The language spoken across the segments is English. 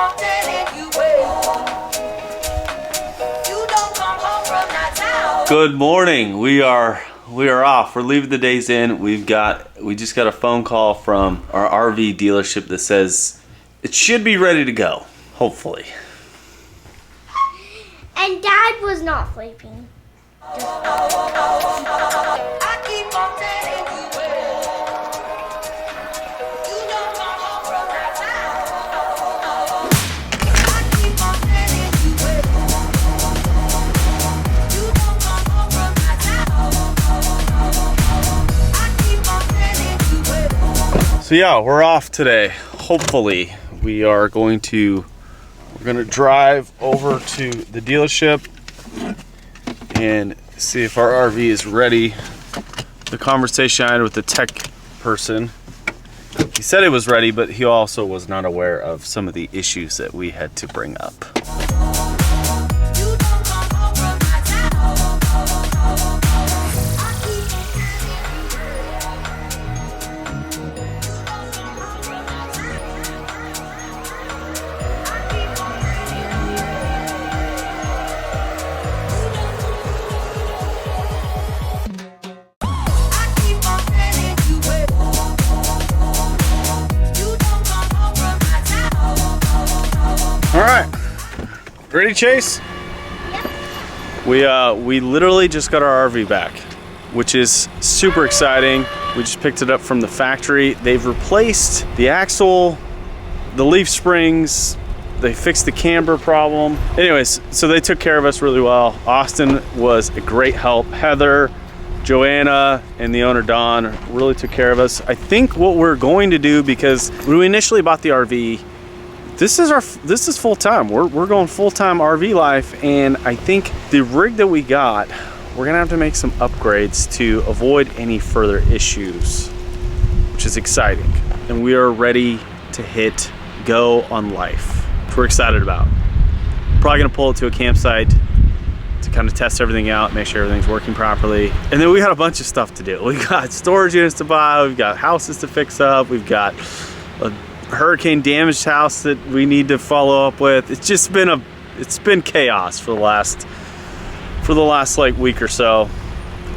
on telling you well. You don't come home from that town. Good morning. We are off. We're leaving the days in. We just got a phone call from our RV dealership that says it should be ready to go, hopefully. And Dad was not sleeping. I keep on telling you well. You don't come home from that town. I keep on telling you well. You don't come home from that town. I keep on telling you well. So yeah, we're off today. Hopefully, we're going to drive over to the dealership and see if our RV is ready. The conversation I had with the tech person, he said it was ready, but he also was not aware of some of the issues that we had to bring up. All right, ready, Chase? Yep. We literally just got our RV back, which is super exciting. We just picked it up from the factory. They've replaced the axle, the leaf springs, they fixed the camber problem. Anyways, so they took care of us really well. Austin was a great help. Heather, Joanna, and the owner Don really took care of us. I think what we're going to do, because when we initially bought the RV, this is full time. We're going full time RV life, and I think the rig that we got, we're gonna have to make some upgrades to avoid any further issues, which is exciting. And we are ready to hit go on life, which we're excited about. Probably gonna pull it to a campsite to kind of test everything out, make sure everything's working properly. And then we got a bunch of stuff to do. We got storage units to buy, we've got houses to fix up, we've got a hurricane damaged house that we need to follow up with. It's been chaos for the last like week or so.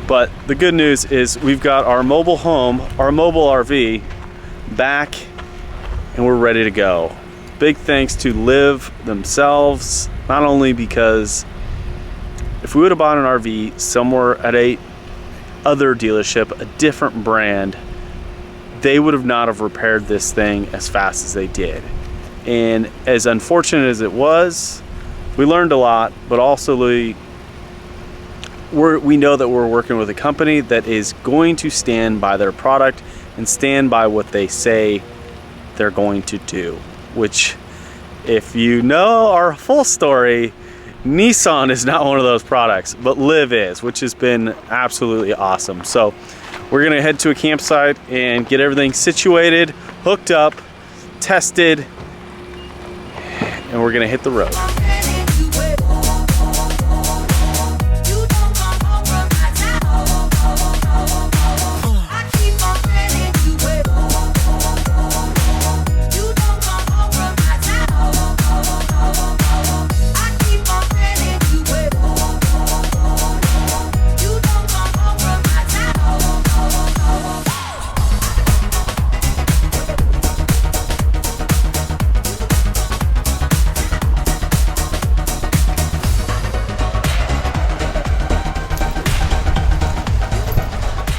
But the good news is we've got our mobile home, our mobile RV back, and we're ready to go. Big thanks to LIV themselves, not only because if we would have bought an RV somewhere at a other dealership, a different brand, they would have not have repaired this thing as fast as they did. And as unfortunate as it was, we learned a lot, but also we know that we're working with a company that is going to stand by their product and stand by what they say they're going to do. Which, if you know our full story, Nissan is not one of those products, but LIV is, which has been absolutely awesome. So we're gonna head to a campsite and get everything situated, hooked up, tested, and we're gonna hit the road.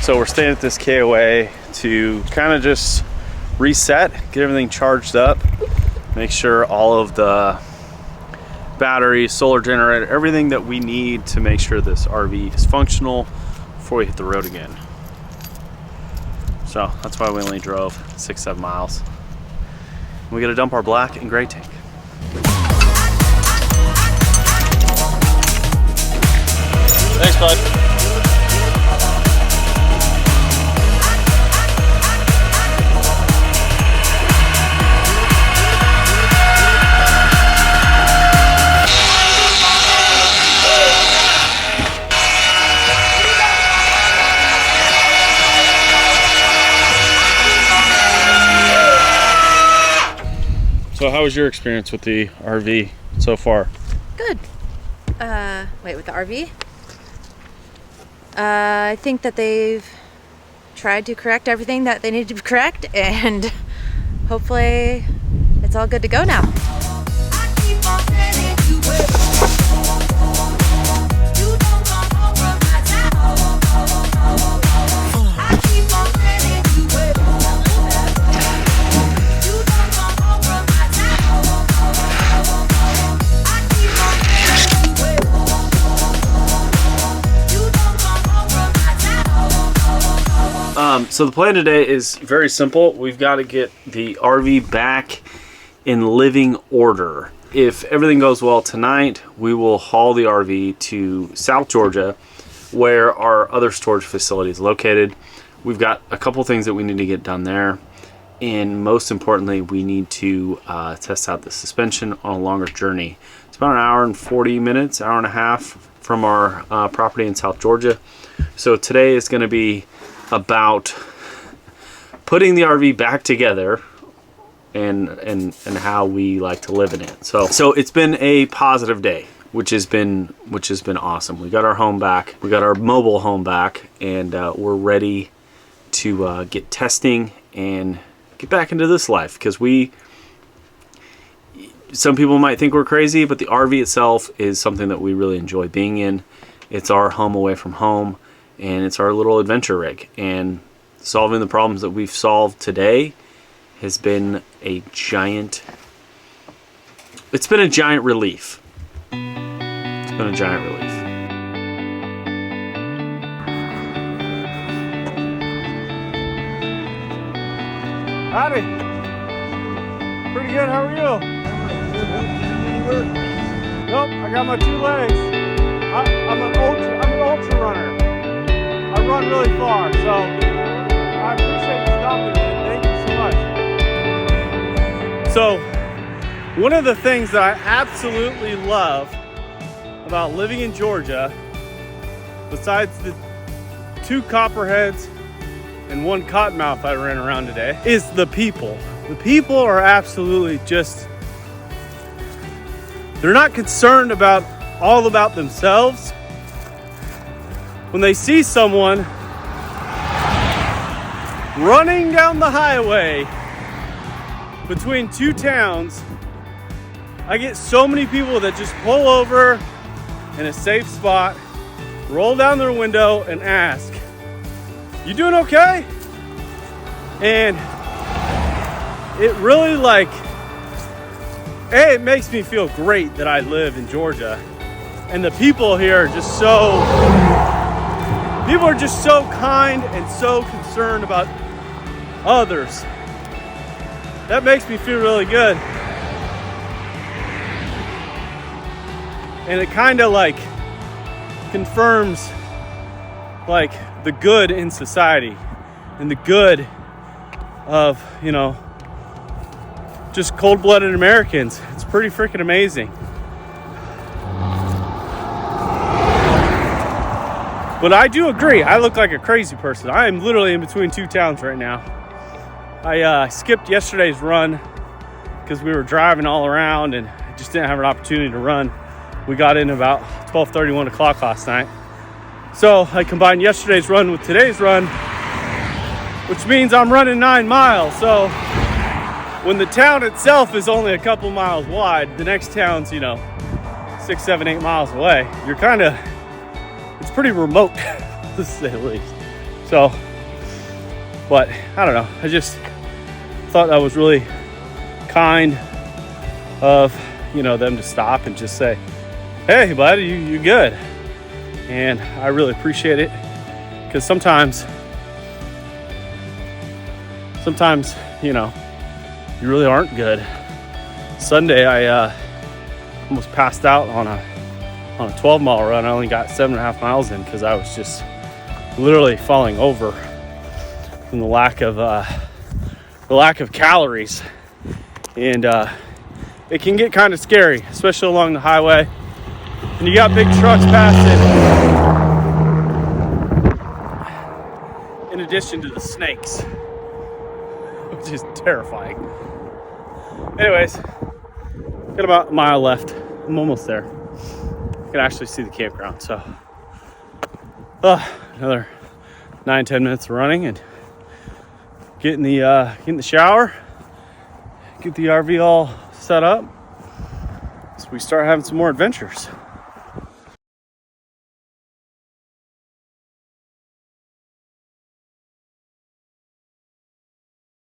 So we're staying at this KOA to kind of just reset, get everything charged up, make sure all of the batteries, solar generator, everything that we need to make sure this RV is functional before we hit the road again. So that's why we only drove 6-7 miles. We gotta dump our black and gray tank. Thanks, bud. So So how was your experience with the RV so far? Good. Wait, with the RV? I think that they've tried to correct everything that they needed to correct, and hopefully it's all good to go now. I keep on telling you it. You don't come over my town. I keep on telling you it. You don't come over my town. I keep on telling you it. You don't come over my town. So the plan today is very simple. We've got to get the RV back in living order. If everything goes well tonight, we will haul the RV to South Georgia, where our other storage facility is located. We've got a couple things that we need to get done there, and most importantly, we need to test out the suspension on a longer journey. It's about an hour and 40 minutes, hour and a half from our property in South Georgia. So today is going to be about putting the RV back together and how we like to live in it. So it's been a positive day, which has been awesome. We got our home back, we got our mobile home back, and we're ready to get testing and get back into this life, because some people might think we're crazy, but the RV itself is something that we really enjoy being in. It's our home away from home, and it's our little adventure rig, and solving the problems that we've solved today has been a giant relief. It's been a giant relief. Howdy. Pretty good, how are you? Nope, I got my 2 legs. I'm an ultra runner. I run really far, so I appreciate you stopping me. Thank you so much. So, one of the things that I absolutely love about living in Georgia, besides the 2 copperheads and 1 cottonmouth I ran around today, is the people. The people are absolutely just, they're not concerned all about themselves. When they see someone running down the highway between 2 towns, I get so many people that just pull over in a safe spot, roll down their window and ask, "You doing okay?" And it really it makes me feel great that I live in Georgia, and the people here are just so kind and so concerned about others. That makes me feel really good. And it kind of confirms the good in society and the good of, just cold-blooded Americans. It's pretty freaking amazing. But I do agree, I look like a crazy person. I am literally in between 2 towns right now. I skipped yesterday's run because we were driving all around and I just didn't have an opportunity to run. We got in about 12:30, 1 o'clock last night. So I combined yesterday's run with today's run, which means I'm running 9 miles. So when the town itself is only a couple miles wide, the next town's, 6, 7, 8 miles away. It's pretty remote, to say the least. So, but I don't know. I just thought that was really kind of, them to stop and just say, "Hey, buddy, you good?" And I really appreciate it, because sometimes, you really aren't good. Sunday, I almost passed out on a 12-mile run. I only got 7.5 miles in because I was just literally falling over from the lack of calories, and it can get kind of scary, especially along the highway. And you got big trucks passing, in addition to the snakes, which is terrifying. Anyways, got about a mile left. I'm almost there. I can actually see the campground. So another 9-10 minutes of running and get in the shower, get the RV all set up so we start having some more adventures.